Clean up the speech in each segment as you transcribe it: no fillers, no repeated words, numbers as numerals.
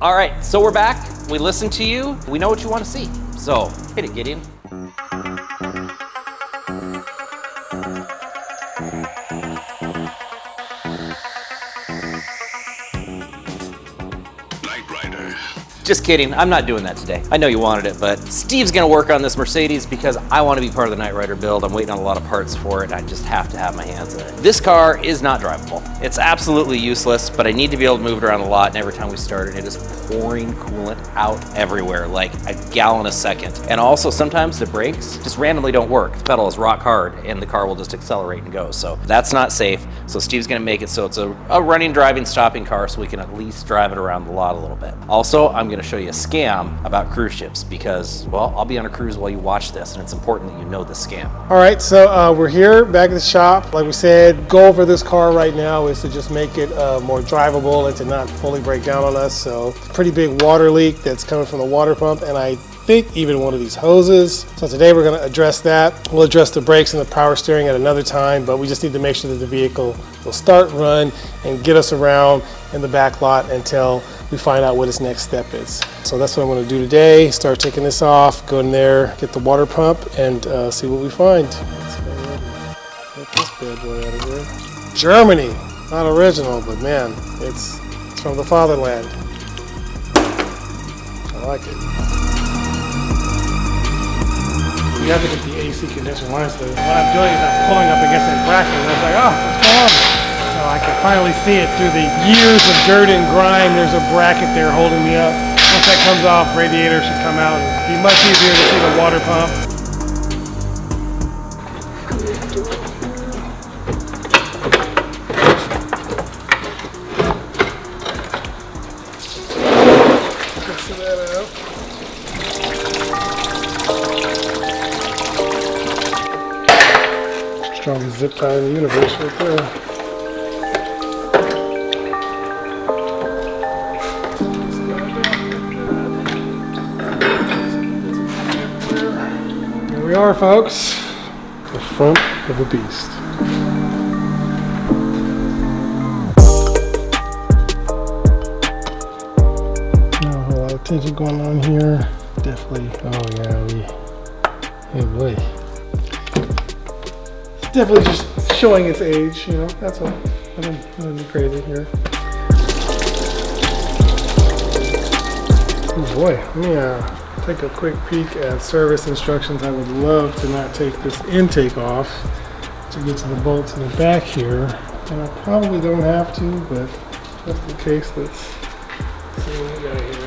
All right, so we're back. We listened to you. We know what you want to see. So hit it, Gideon. Just kidding, I'm not doing that today. I know you wanted it, but Steve's gonna work on this Mercedes because I wanna be part of the Knight Rider build. I'm waiting on a lot of parts for it. I just have to have my hands in it. This car is not drivable. It's absolutely useless, but I need to be able to move it around a lot, and every time we start it, it is pouring coolant out everywhere, like a gallon a second. And also sometimes the brakes just randomly don't work. The pedal is rock hard and the car will just accelerate and go. So that's not safe. So Steve's gonna make it so it's a running, driving, stopping car so we can at least drive it around the lot a little bit. Also, I'm gonna show you a scam about cruise ships because, well, I'll be on a cruise while you watch this, and it's important that you know the scam. All right, so we're here back at the shop. Like we said, goal for this car right now is to just make it more drivable and to not fully break down on us. So pretty big water leak that's coming from the water pump, and I think even one of these hoses. So today we're going to address that. We'll address the brakes and the power steering at another time, but we just need to make sure that the vehicle will start, run, and get us around in the back lot until we find out what its next step is. So that's what I'm going to do today. Start taking this off, go in there, get the water pump, and see what we find. Let's go ahead and get this bad boy out of here. Germany, not original, but man, it's from the fatherland. I like it. You have to get the AC condition lines though. What I'm doing is I'm pulling up against that bracket and I was like, oh, what's going on? So I can finally see it through the years of dirt and grime. There's a bracket there holding me up. Once that comes off, radiator should come out. It'll be much easier to see the water pump. Strongest zip tie in the universe right there. Here we are, folks. The front of a beast. Not a whole lot of tension going on here. Definitely, oh yeah, oh boy. Definitely just showing its age, you know, that's all. Nothing crazy here. Oh boy, let me take a quick peek at service instructions. I would love to not take this intake off to get to the bolts in the back here. And I probably don't have to, but just in case, let's see what we got here.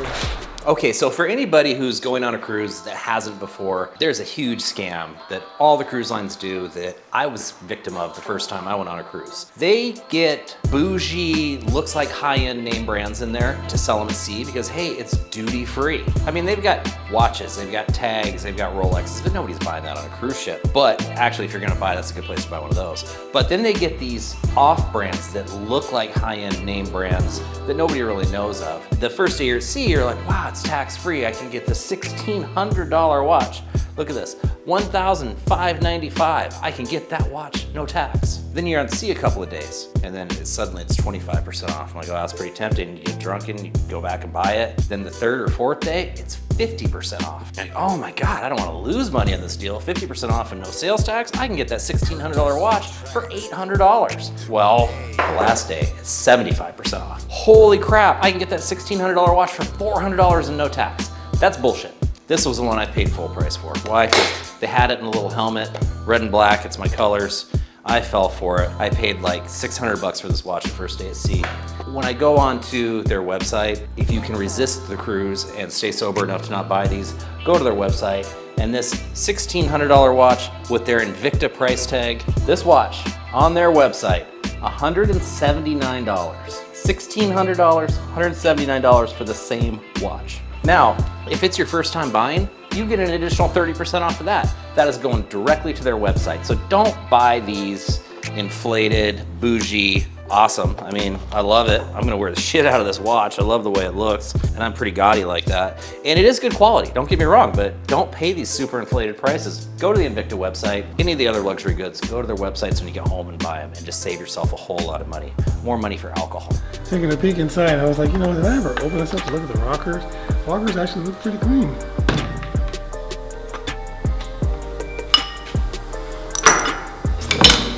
Okay, so for anybody who's going on a cruise that hasn't before, there's a huge scam that all the cruise lines do that I was victim of the first time I went on a cruise. They get bougie, looks like high-end name brands in there to sell them at sea because, hey, it's duty-free. I mean, they've got watches, they've got tags, they've got Rolexes, but nobody's buying that on a cruise ship. But actually, if you're gonna buy, that's a good place to buy one of those. But then they get these off-brands that look like high-end name brands that nobody really knows of. The first day you're at sea, you're like, wow, it's tax-free. I can get the $1,600 watch. Look at this, $1,595. I can get that watch, no tax. Then you're on sea a couple of days, and then suddenly it's 25% off. I'm like, oh, that's pretty tempting. You get drunken, you go back and buy it. Then the third or fourth day, it's 50% off. And oh my God, I don't want to lose money on this deal. 50% off and no sales tax. I can get that $1,600 watch for $800. Well, the last day is 75% off. Holy crap, I can get that $1,600 watch for $400 and no tax. That's bullshit. This was the one I paid full price for. Why? Because they had it in a little helmet, red and black, it's my colors. I fell for it. I paid like $600 for this watch the first day at sea. When I go onto their website, if you can resist the cruise and stay sober enough to not buy these, go to their website, and this $1,600 watch with their Invicta price tag, this watch on their website, $179. $1,600, $179 for the same watch. Now, if it's your first time buying, you get an additional 30% off of that. That is going directly to their website. So don't buy these inflated, bougie awesome. I mean, I love it. I'm gonna wear the shit out of this watch. I love the way it looks, and I'm pretty gaudy like that. And it is good quality, don't get me wrong, but don't pay these super inflated prices. Go to the Invicta website, any of the other luxury goods, go to their websites when you get home and buy them, and just save yourself a whole lot of money. More money for alcohol. Taking a peek inside, I was like, you know, did I ever open this up to look at the rockers? Rockers actually look pretty clean.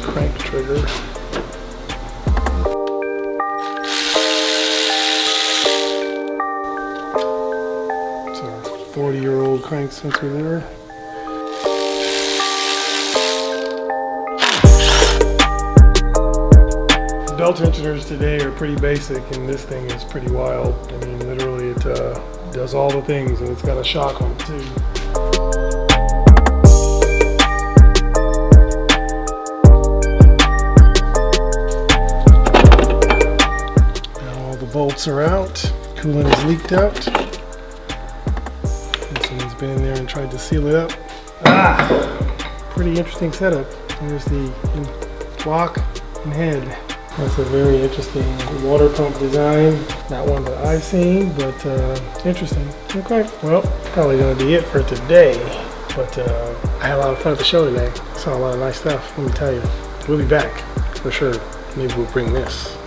Crank trigger. It's a 40-year-old crank sensor there. Belt tensioners today are pretty basic, and this thing is pretty wild. I mean, literally it does all the things, and it's got a shock on it too. Bolts are out, coolant is leaked out. Someone's been in there and tried to seal it up. Pretty interesting setup. There's the block and head. That's a very interesting water pump design. Not one that I've seen, but interesting. Okay, well, probably gonna be it for today. But I had a lot of fun at the show today. Saw a lot of nice stuff, let me tell you. We'll be back, for sure. Maybe we'll bring this.